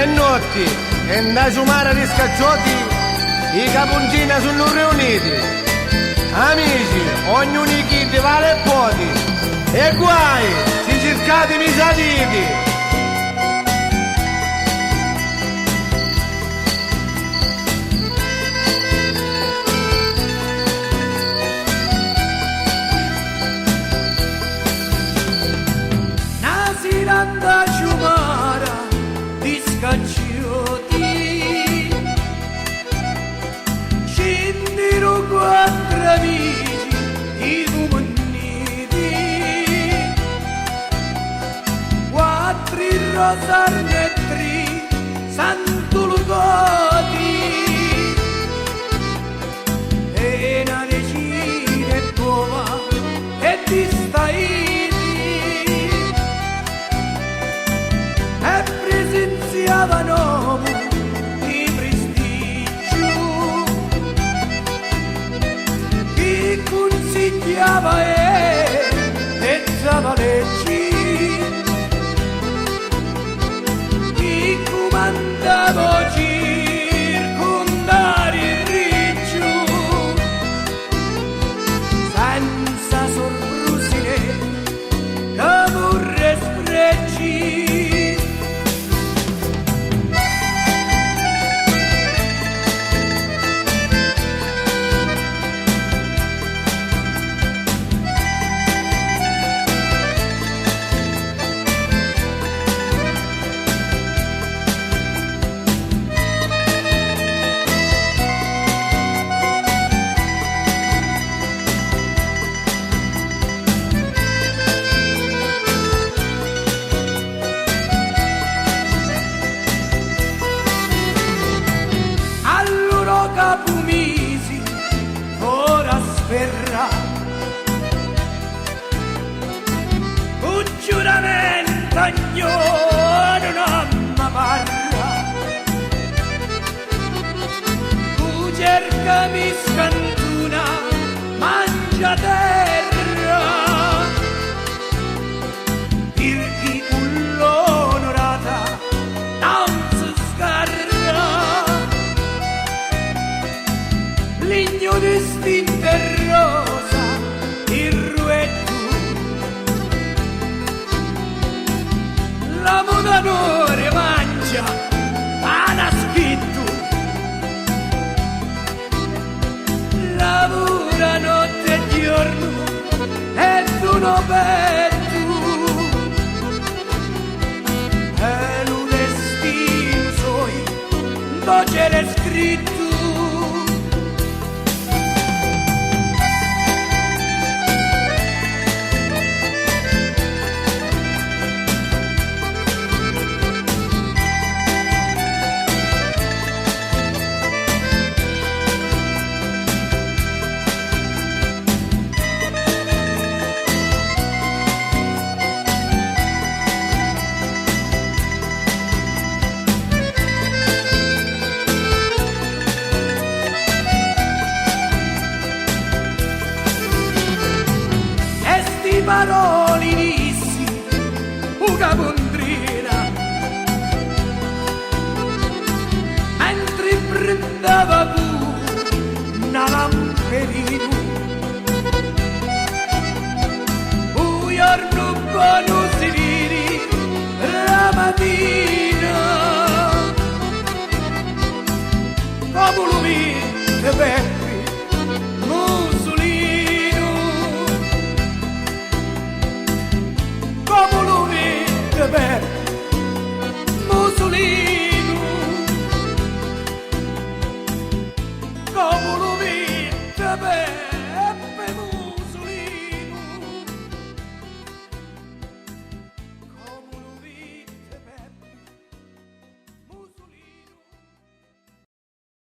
e notti e nda ciumara di scacciotti i capuncini sono riuniti. Amici, ognuno chi ti vale poti e guai si cercate mi saditi. Nasiranda ciumara di scacciotti scendero quattro amici i comuniti quattro rosarnetri sant'ulugoti e una decina e nuova e ti stai presenziavano di prestigio chi consigliava e dava leggi chi comandava circondare il riggio senza sorprusine camorre spregi. Capumisi ora sferra un giuramento agnone non mi parla tu cercami scantuna mangia terra per chi con l'onorata non si scarra legno distinto e rosa il ruetto la modanore mangia pana spitto lavora notte e giorno e tu non petto e lo destino suoi non c'era scritto. Parole dissi una condrina mentre prendeva una lamperina un giorno buono si vidi la mattina come lui